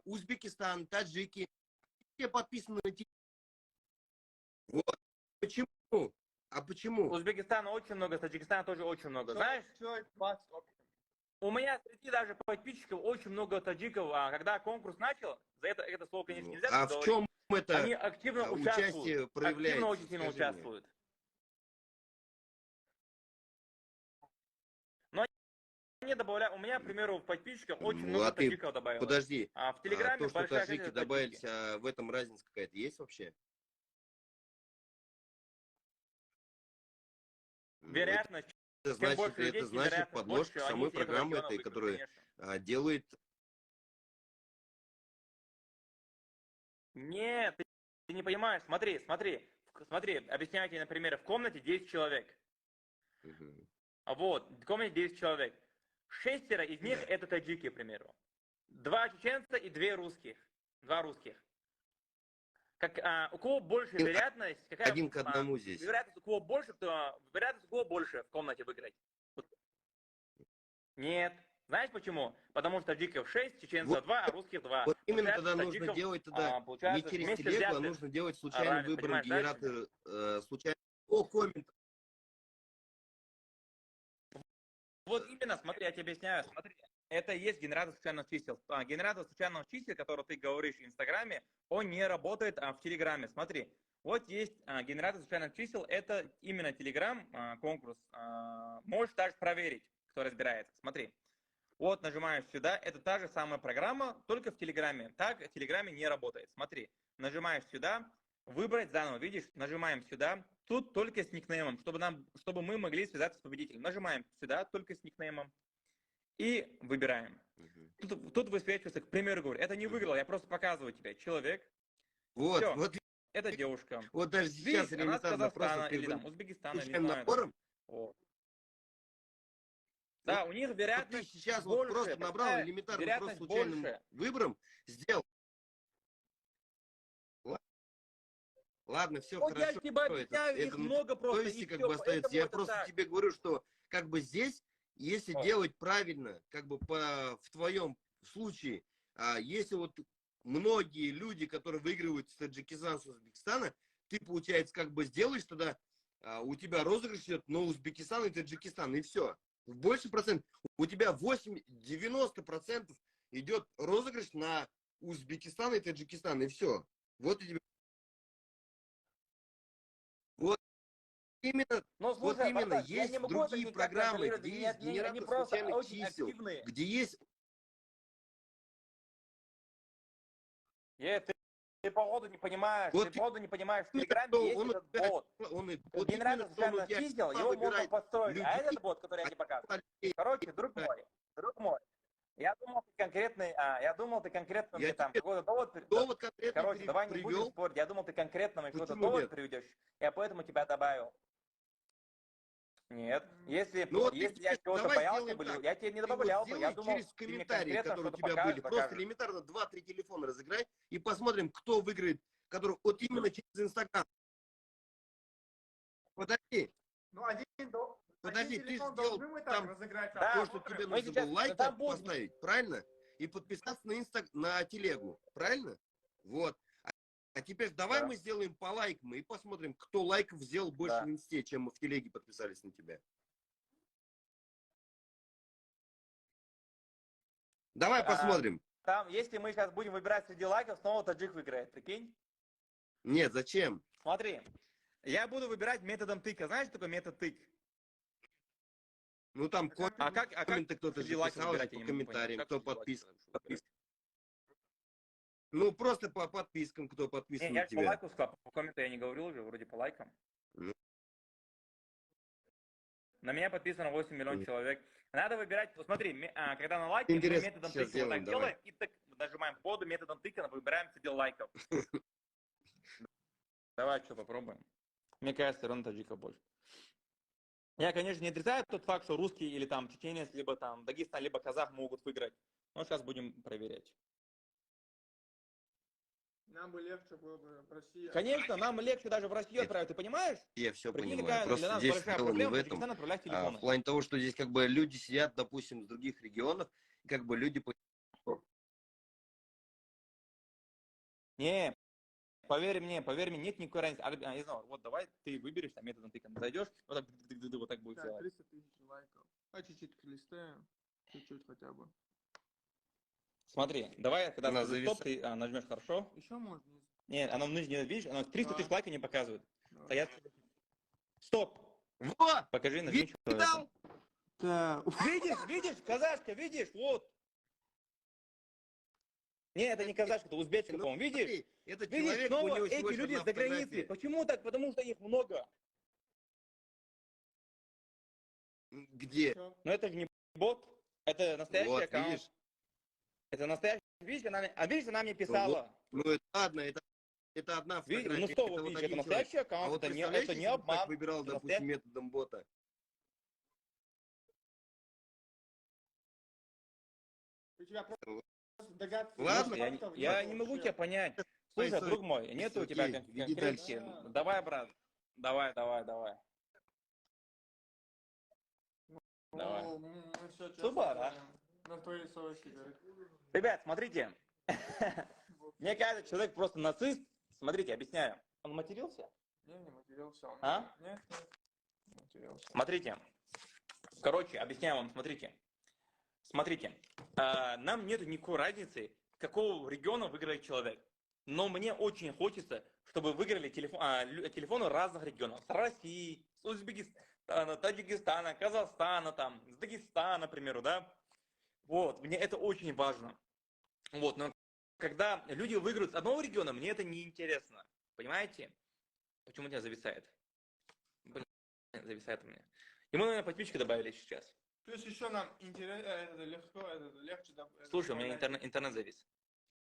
Узбекистан, таджики, все подписаны на тебя. Вот. Почему? А почему? Узбекистана очень много, Таджикистана тоже очень много. Знаешь, у меня среди даже подписчиков очень много таджиков, а когда конкурс начал, за это слово, конечно, нельзя А в говорить, чем это они активно участие участвуют, активно проявляется? очень сильно Скажи мне. участвуют. Но они добавляют, у меня, к примеру, в подписчиках очень много А ты, таджиков добавилось. подожди, А в Телеграме то, что большая часть таджики это таджики. добавились, в этом разница какая-то есть вообще? Вероятность, Это чем значит, больше людей, это тем значит вероятность подложка больше, они самой из этого программы региона этой, выиграют, которая конечно. делает... Нет, ты не понимаешь, смотри, объясняю тебе, например, в комнате 10 человек. Угу. Вот, в комнате 10 человек. 6 из них это таджики, к примеру. 2 чеченца и 2 русских. 2 русских. У кого больше вероятность, Один к одному здесь. вероятность у кого больше, вероятность у кого больше в комнате выиграть? Нет. Знаешь почему? Потому что таджиков 6, чеченцев 2, а русских 2. Вот именно Получается, тогда нужно делать не получается, через вместе телегу, а взятых нужно делать случайным равен. выбором Понимаешь, генератор случайно. О, коммент. Вот именно, смотри, я тебе объясняю, смотри. Это и есть генератор случайных чисел. Генератор случайных чисел, который ты говоришь в Инстаграме, он не работает в Телеграме. Смотри, вот есть генератор случайных чисел, это именно Телеграм, конкурс. Можешь даже проверить, кто разбирается. Смотри, вот нажимаешь сюда, это та же самая программа, только в Телеграме. Так в Телеграме не работает. Смотри, нажимаешь сюда, выбрать заново, видишь, нажимаем сюда, тут только с никнеймом, чтобы мы могли связаться с победителем. Нажимаем сюда, только с никнеймом. И выбираем. Тут высвечивается, к примеру, говорю, это не выиграл, я просто показываю тебе. Человек. Вот, Все, вот. это девушка. Вот даже сейчас Видишь, она с элементарно просто Казахстана ты или там Узбекистана, не случайным знаю. набором. Вот. Вот, Да, у них вот ты вероятность сейчас вот больше, просто набрал элементарно, просто вероятность случайным больше. выбором сделал. Ладно, все Вот я хорошо. тебе объясняю, их Это на много просто, совести и как все, бы остается. поэтому Я это просто так. тебе говорю, что как бы здесь, если делать правильно, как бы в твоем случае, если вот многие люди, которые выигрывают с Таджикистана, с Узбекистана, ты, получается, как бы сделаешь тогда, у тебя розыгрыш идет на Узбекистан и Таджикистан, и все. В больший процент, у тебя 80-90% идет розыгрыш на Узбекистан и Таджикистан, и все. Вот у тебя. Вот именно, Но вот слушай, именно братан, я не есть могу это другие никак программы, контролировать, где есть они генератор просто случайных очень чисел, активные. где есть... Ты походу не понимаешь, Вот в именно, Телеграме что есть этот бот. вот именно, Генератор что он у случайных тебя чисел, его можно выбирает построить. А людей, этот бот, который я а тебе показываю. Короче, друг мой, я думал, ты конкретно я мне там тебе какой-то довод... довод конкретный Короче, давай не будем привел, спорить. Я думал, ты конкретно мне какой-то почему довод нет? приведешь. Я поэтому тебя добавил. Нет. Если Ну вот ты я чего-то давай боялся сделаем бы, так. я тебе не Ты вот добавлял бы. Я сделай думал, через ты мне комментарии, конкретно которые у что-то тебя были. Просто покажешь. элементарно 2-3 телефона разыграй и посмотрим, кто выиграет, который вот именно через Инстаграм. Подожди. Ну, один Подожди, ты же телефон сделал должны мы так там разыграть. то, что тебе Мы нужно сейчас, было лайк там будет... поставить, правильно? И подписаться на телегу, правильно? Вот. А теперь давай Да. мы сделаем по лайкам и посмотрим, кто лайков сделал больше Да. в инсте, чем мы в телеге подписались на тебя. Давай посмотрим. Там, если мы сейчас будем выбирать среди лайков, снова таджик выиграет, прикинь? Нет, зачем? Смотри, я буду выбирать методом тыка. Знаешь, что такое метод тык? Ну там комменты кто-то среди же лайков писал же выбирать, по я не могу понять. комментариям, Как кто среди лайков подписан. Ну просто по подпискам, кто подписан Не, на я по тебя. лайку сказал, по комменту я не говорил уже, вроде по лайкам. Ну. На меня подписано 8 миллионов человек. Надо выбирать, смотри, когда на лайке, мы Интересно, методом сейчас тыка вот так сделаем, делаем, и так нажимаем коду, методом тыка выбираем среди лайков. Давай что попробуем. Мне кажется, все равно таджиков больше. Я, конечно, не отрицаю тот факт, что русский или там чеченец, либо там Дагестан, либо казах могут выиграть. Но сейчас будем проверять. Нам бы легче было бы в России. Конечно, нам легче даже в Россию отправить, ты понимаешь? Я все Прикинь, понимаю. какая для Просто нас здесь большая дело не проблема в в этом. Таджикистан отправлять В телефоны. плане того, что здесь как бы люди сидят, допустим, с других регионов, как бы люди Не, поверь мне, нет никакой разницы. Я не знаю, вот давай ты выберешь, там методом тыка зайдешь, вот так будет Так, делать. 300 тысяч лайков. А чуть-чуть листаем. Чуть-чуть хотя бы. Смотри, давай, когда Она скажу стоп, зависает. ты нажмешь хорошо. Еще можно. Нет, оно внизу, видишь, оно 300 тысяч Да. лайков не показывает. Да. Стоят. Стоп! Вот! Покажи, нажми человека. Видал? Да. Видишь, казашка, видишь, вот. Не, это не казашка, это узбечка, Ну, по-моему, видишь? смотри, этот Видишь, человек, у снова него эти всего лишь люди одна за границей. фотография. Почему так? Потому что их много. Где? Но это же не бот, это настоящий Вот, аккаунт. видишь? Это настоящий. Видишь, она мне писала. Ну, это ладно, это одна Видишь, фотография. ну что, это вот вот видишь, один это настоящий человек. А аккаунт, вот это не представляешь, это не если бы так обман. выбирал, это допустим, настоящий. методом бота. У тебя просто догадки. Ладно. Я не могу тебя понять. Слушай, Стой, друг мой, нету у тебя окей, веди конкретики. дальше. Давай, брат. Давай. Давай. Давай. Мы все Супер, а? На твоей совести, говорит. Ребят, смотрите. Мне кажется, человек просто нацист. Смотрите, объясняю. Он матерился? Не матерился. Он. А? Нет, не матерился. Смотрите. Короче, объясняю вам, смотрите. Нам нет никакой разницы, какого региона выиграет человек. Но мне очень хочется, чтобы выиграли телефоны разных регионов. С России, с Узбекистана, Таджикистана, Казахстана, там, с Дагестана, к примеру, да. Вот, мне это очень важно. Вот, но когда люди выиграют с одного региона, мне это не интересно. Понимаете? Почему у тебя зависает? Блин, зависает у меня. И мы, наверное, подписчика добавили сейчас. Плюс еще нам легче. Слушай, у меня интернет завис.